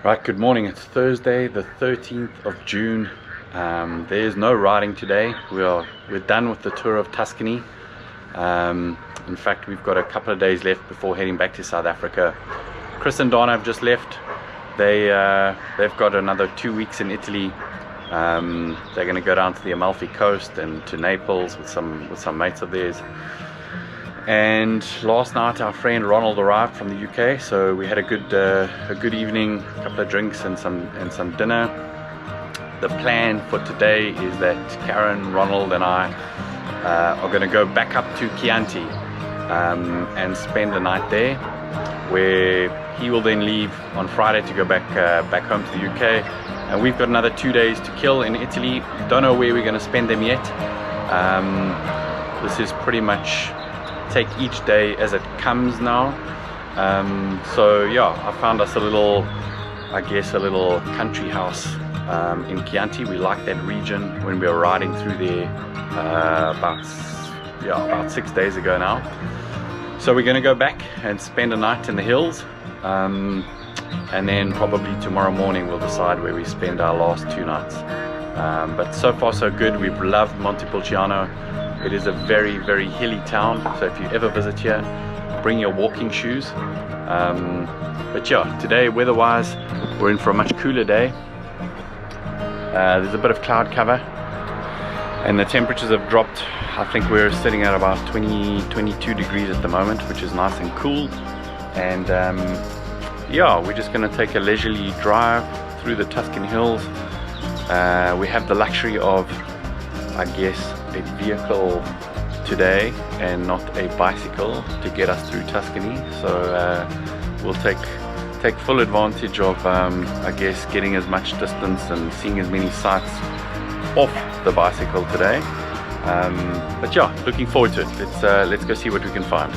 Right, good morning. It's Thursday, the 13th of June. There's no riding today. We're done with the tour of Tuscany. In fact, we've got a couple of days left before heading back to South Africa. Chris and Donna have just left. They've got another 2 weeks in Italy. They're going to go down to the Amalfi Coast and to Naples with some mates of theirs. And last night our friend Ronald arrived from the UK, so we had a good evening, a couple of drinks and some dinner. The plan for today is that Karen, Ronald and I are going to go back up to Chianti and spend the night there, where he will then leave on Friday to go back home to the UK. And we've got another 2 days to kill in Italy. Don't know where we're going to spend them yet. This is pretty much take each day as it comes now. So yeah, I found us a little country house in Chianti. We like that region. When we were riding through there about 6 days ago now. So we're going to go back and spend a night in the hills, and then probably tomorrow morning we'll decide where we spend our last 2 nights. But so far so good. We've loved Montepulciano. It is a very, very hilly town, so if you ever visit here, bring your walking shoes. But yeah, today weather-wise, we're in for a much cooler day. There's a bit of cloud cover, and the temperatures have dropped. I think we're sitting at about 22 degrees at the moment, which is nice and cool. And yeah, we're just going to take a leisurely drive through the Tuscan hills. We have the luxury of, I guess, a vehicle today and not a bicycle to get us through Tuscany, so we'll take full advantage of I guess getting as much distance and seeing as many sights off the bicycle today. But yeah, looking forward to it. Let's go see what we can find.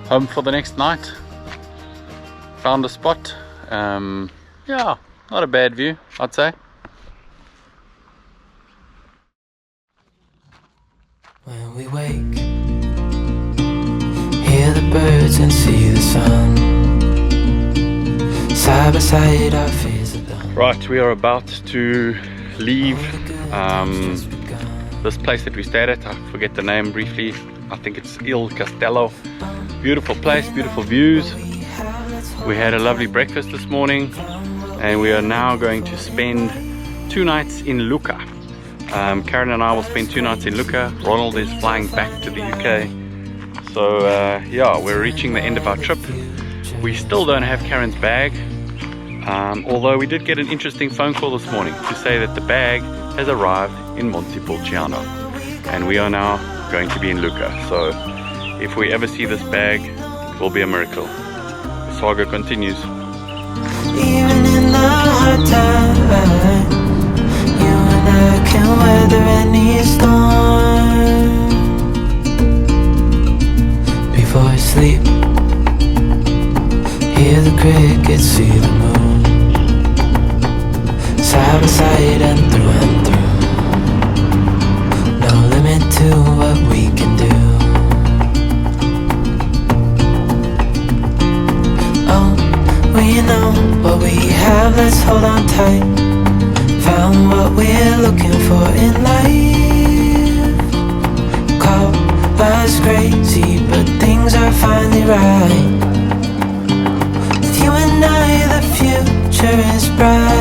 Home for the next night. Found a spot. Yeah, not a bad view, I'd say. When we wake, hear the birds and see the sun. Side by side our fears are done. Right, we are about to leave this place that we stayed at. I forget the name briefly. I think it's Il Castello. Beautiful place, beautiful views. We had a lovely breakfast this morning, and we are now going to spend 2 nights in Lucca. Karen and I will spend 2 nights in Lucca. Ronald is flying back to the UK. So yeah, we're reaching the end of our trip. We still don't have Karen's bag, although we did get an interesting phone call this morning to say that the bag has arrived in Montepulciano, and we are now going to be in Lucca. So if we ever see this bag, it will be a miracle. The saga continues. Even in the hard times, inside and through. No limit to what we can do. Oh, we know what we have, let's hold on tight. Found what we're looking for in life. Call us crazy, but things are finally right. With you and I, the future is bright.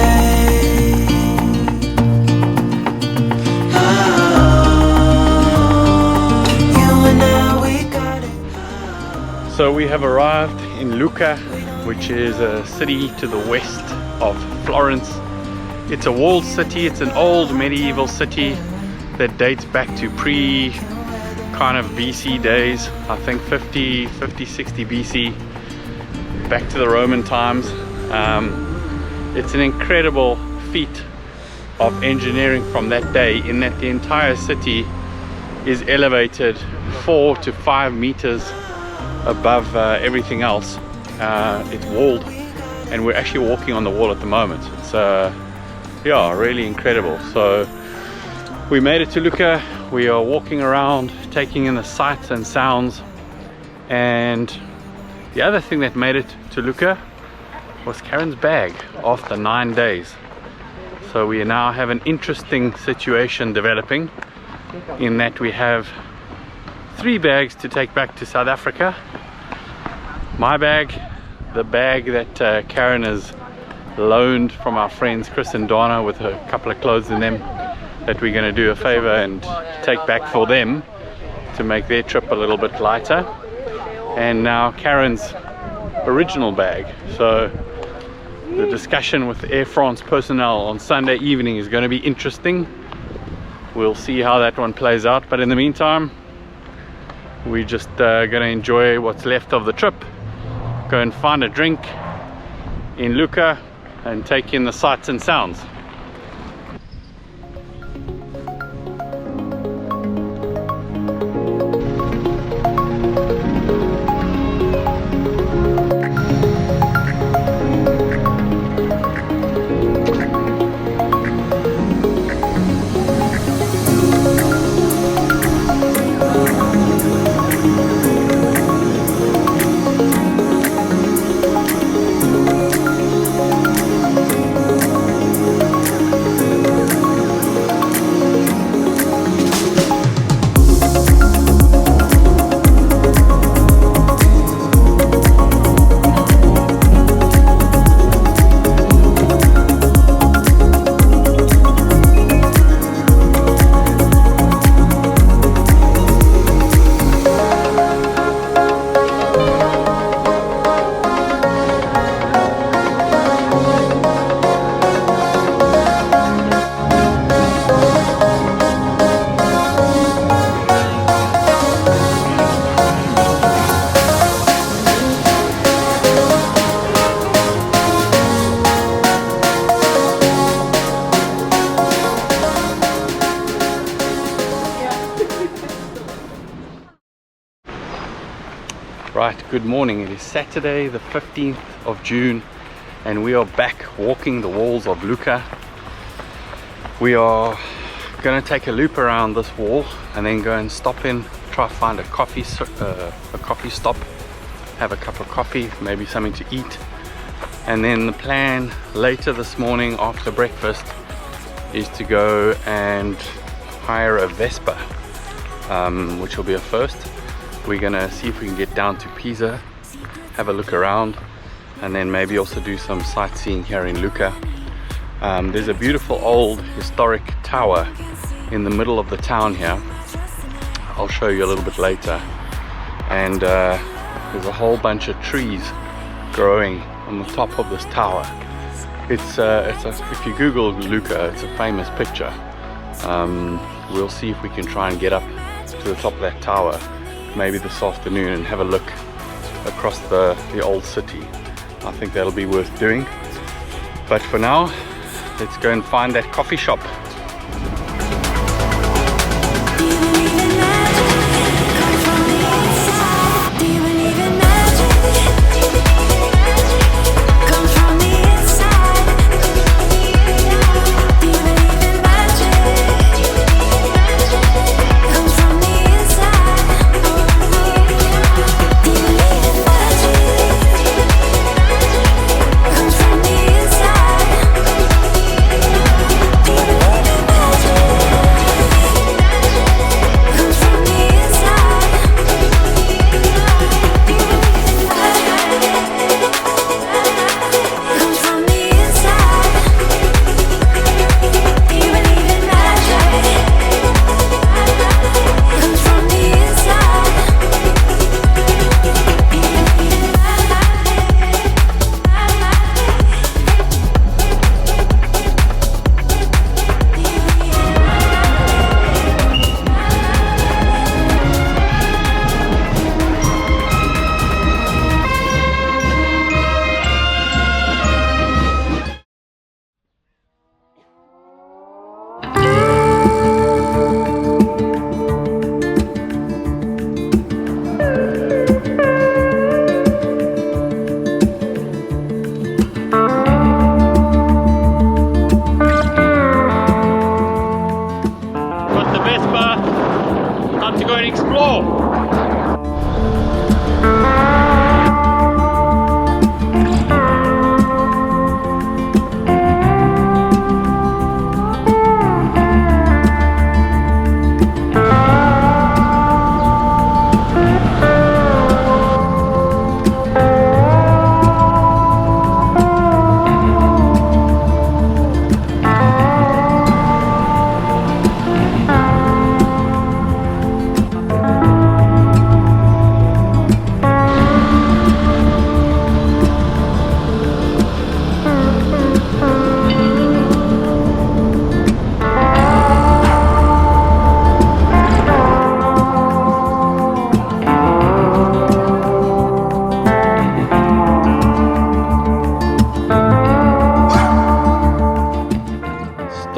Oh, you and I, we got it. So we have arrived in Lucca, which is a city to the west of Florence. It's a walled city. It's an old medieval city that dates back to kind of BC days. I think 50, 60 BC, back to the Roman times. It's an incredible feat of engineering from that day, in that the entire city is elevated 4 to 5 meters above everything else. It's walled, and we're actually walking on the wall at the moment. It's yeah, really incredible. So we made it to Lucca. We are walking around, taking in the sights and sounds. And the other thing that made it to Lucca was Karen's bag after 9 days. So we now have an interesting situation developing, in that we have 3 bags to take back to South Africa. My bag, the bag that Karen has loaned from our friends Chris and Donna, with a couple of clothes in them, that we're going to do a favor and take back for them to make their trip a little bit lighter. And now Karen's original bag. So the discussion with Air France personnel on Sunday evening is going to be interesting. We'll see how that one plays out, but in the meantime we're just going to enjoy what's left of the trip, go and find a drink in Lucca and take in the sights and sounds. Right, good morning. It is Saturday the 15th of June and we are back walking the walls of Lucca. We are going to take a loop around this wall and then go and stop in, try to find a coffee stop, have a cup of coffee, maybe something to eat. And then the plan later this morning after breakfast is to go and hire a Vespa, which will be a first. We're gonna see if we can get down to Pisa, have a look around, and then maybe also do some sightseeing here in Lucca. There's a beautiful old historic tower in the middle of the town here. I'll show you a little bit later. And there's a whole bunch of trees growing on the top of this tower. If you Google Lucca, it's a famous picture. We'll see if we can try and get up to the top of that tower maybe this afternoon and have a look across the old city. I think that'll be worth doing. But for now, let's go and find that coffee shop.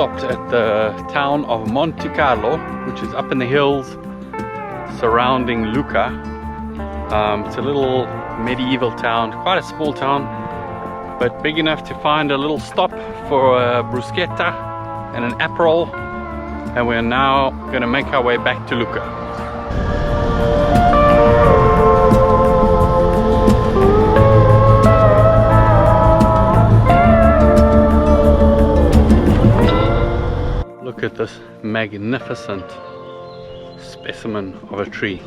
stopped at the town of Monte Carlo, which is up in the hills surrounding Lucca. It's a little medieval town, quite a small town, but big enough to find a little stop for a bruschetta and an Aperol, and we're now going to make our way back to Lucca. Look at this magnificent specimen of a tree.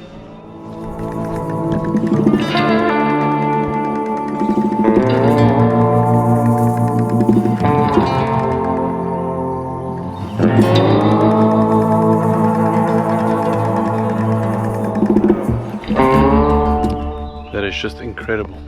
That is just incredible.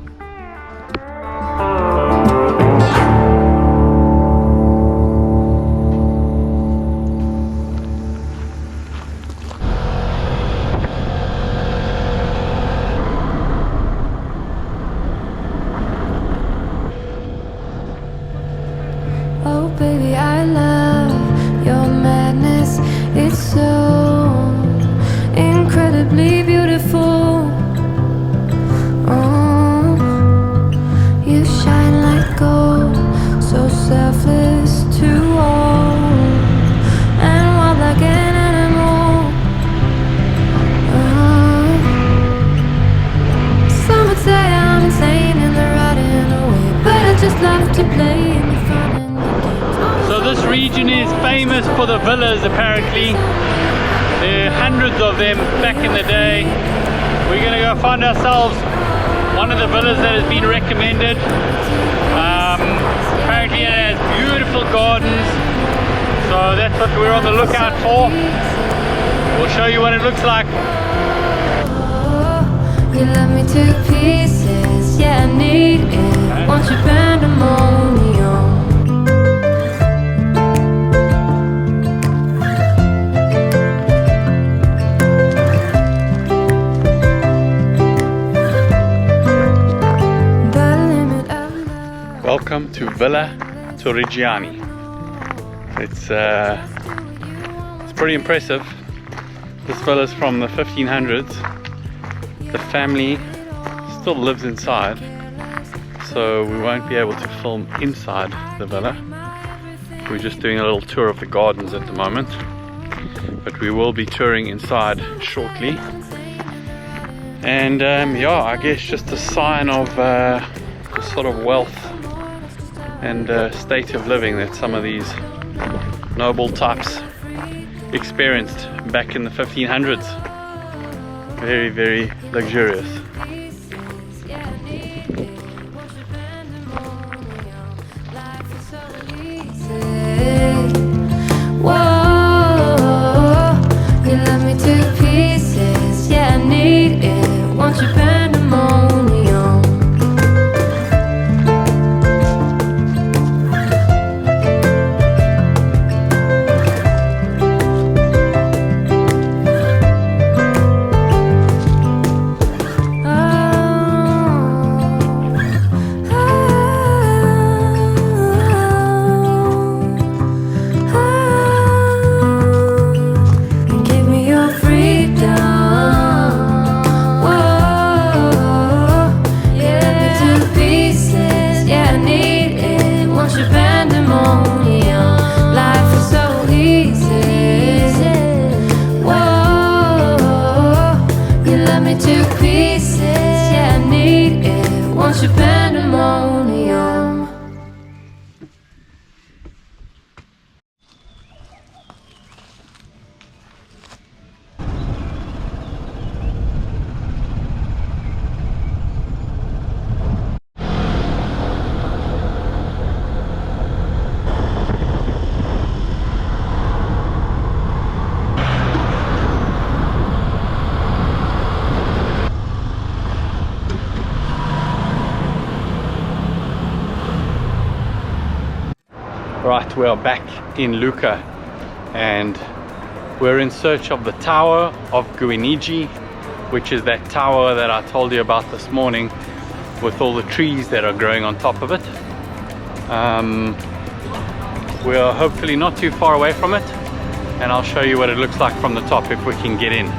Oh baby, I love your madness. It's so incredibly beautiful. Oh, you shine like gold, so selfless to all, and wild like an animal. Some would say I'm insane in the right way, but I just love to play in the fun and the games. So this region is famous for the villas apparently. There are hundreds of them back in the day. We're gonna go find ourselves one of the villas that has been recommended. Apparently it has beautiful gardens, so that's what we're on the lookout for. We'll show you what it looks like. You love me to pieces, yeah, I need it. Want you pandemonium. Welcome to Villa Torrigiani. It's pretty impressive. This villa is from the 1500s. The family still lives inside, so we won't be able to film inside the villa. We're just doing a little tour of the gardens at the moment, but we will be touring inside shortly. And yeah, I guess just a sign of the sort of wealth and state of living that some of these noble types experienced back in the 1500s. Very, very luxurious. Whoa, you love me to pieces, yeah, I need it. Want you pandemonium. Pandemonium. Right, we are back in Lucca and we're in search of the Tower of Guinigi, which is that tower that I told you about this morning with all the trees that are growing on top of it. We are hopefully not too far away from it, and I'll show you what it looks like from the top if we can get in.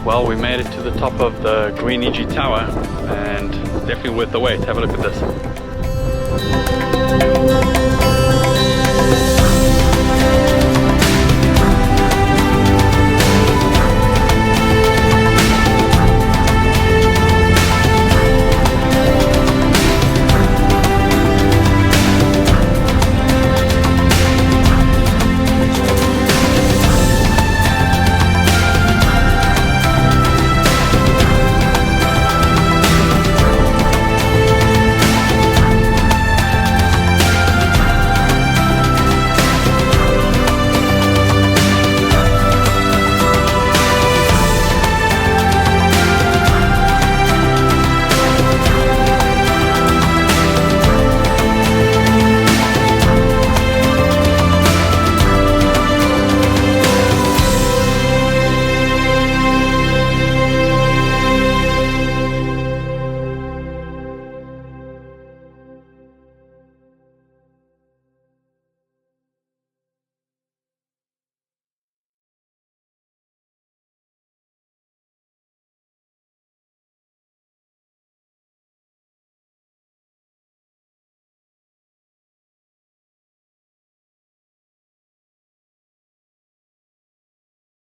Well, we made it to the top of the Greenidge Tower, and definitely worth the wait. Have a look at this.